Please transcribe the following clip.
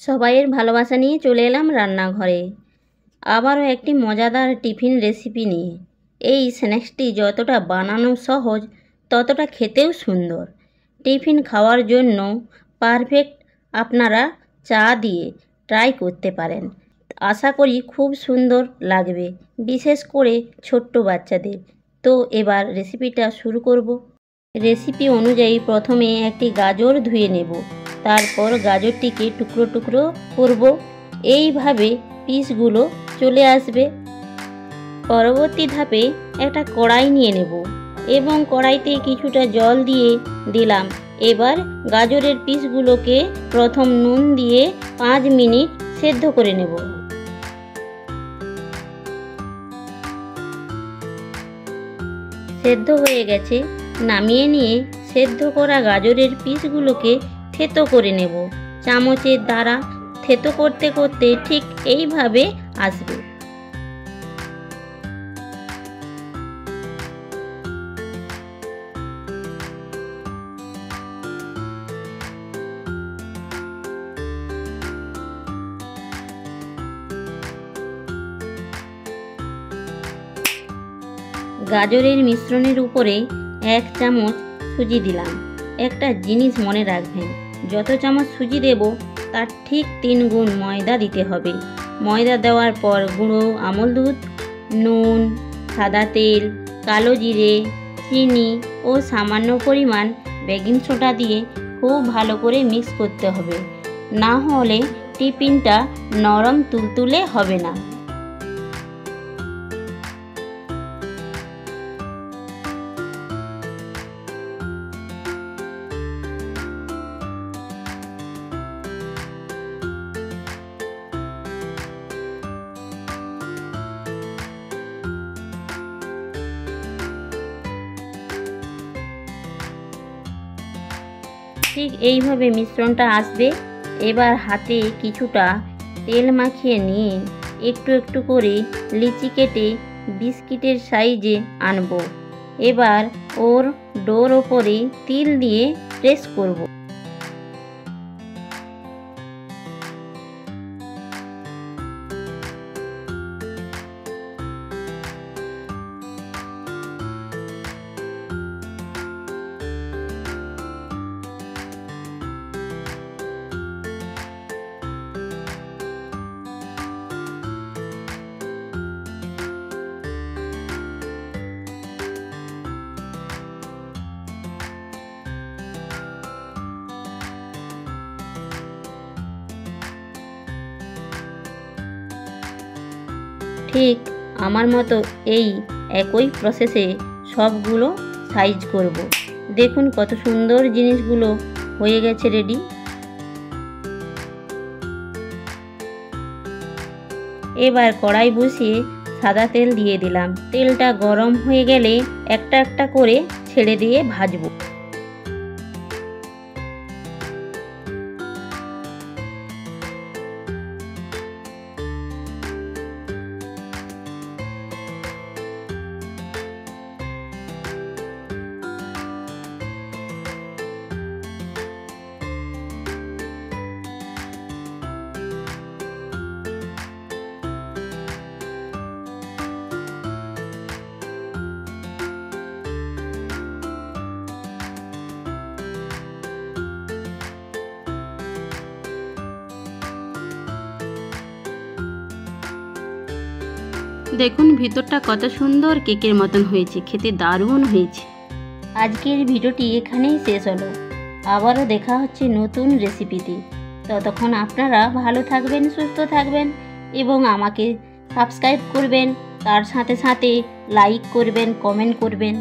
সবাইয়ের ভালোবাসা নিয়ে চলে এলাম রান্নাঘরে। আবারও একটি মজাদার টিফিন রেসিপি নিয়ে। এই স্ন্যাক্সটি যতটা বানানো সহজ ততটা খেতেও সুন্দর। টিফিন খাওয়ার জন্য পারফেক্ট। আপনারা চা দিয়ে ট্রাই করতে পারেন। আশা করি খুব সুন্দর লাগবে, বিশেষ করে ছোট্ট বাচ্চাদের। তো এবার রেসিপিটা শুরু করব। রেসিপি অনুযায়ী প্রথমে একটি গাজর ধুয়ে নেব। তারপর গাজরটিকে টুকরো টুকরো করব। এইভাবে পিসগুলো চলে আসবে। পরবর্তী ধাপে একটা কড়াই নিয়ে নেব এবং কড়াইতে কিছুটা জল দিয়ে দিলাম। এবার গাজরের পিসগুলোকে প্রথম নুন দিয়ে 5 মিনিট সেদ্ধ করে নেব। সেদ্ধ হয়ে গেছে, নামিয়ে নিয়ে সেদ্ধ করা গাজরের পিসগুলোকে থেতো করে নেব। চামচের দ্বারা থেতো করতে করতে ঠিক এইভাবে আসবে। গাজরের মিশ্রণের উপরে 1 চামচ সুজি দিলাম। একটা জিনিস মনে রাখবেন, যত চামচ সুজি দেব তার ঠিক 3 গুণ ময়দা দিতে হবে। ময়দা দেওয়ার পর গুঁড়ো আমল দুধ, নুন, সাদা তেল, কালো জিরে, চিনি ও সামান্য পরিমাণ বেকিং সোডা দিয়ে খুব ভালো করে মিক্স করতে হবে, না হলে টিফিনটা নরম তুলতুলে হবে না। ঠিক এইভাবে মিশ্রণটা আসবে। এবার হাতে কিছুটা তেল মাখিয়ে নিয়ে একটু একটু করে লিচি কেটে বিস্কিটের সাইজে আনব। এবার ওর ডোর ওপরে তিল দিয়ে প্রেস করব। ঠিক আমার মতো এই একই প্রসেসে সবগুলো সাইজ করব। দেখুন কত সুন্দর জিনিসগুলো হয়ে গেছে রেডি। এবার কড়াই বসিয়ে সাদা তেল দিয়ে দিলাম। তেলটা গরম হয়ে গেলে একটা একটা করে ছেড়ে দিয়ে ভাজবো। দেখুন ভিতরটা কত সুন্দর কেকের মতন হয়েছে, খেতে দারুণ হয়েছে। আজকের ভিডিওটি এখানেই শেষ হলো। আবারও দেখা হচ্ছে নতুন রেসিপিতে। ততক্ষণ আপনারা ভালো থাকবেন, সুস্থ থাকবেন এবং আমাকে সাবস্ক্রাইব করবেন। তার সাথে সাথে লাইক করবেন, কমেন্ট করবেন।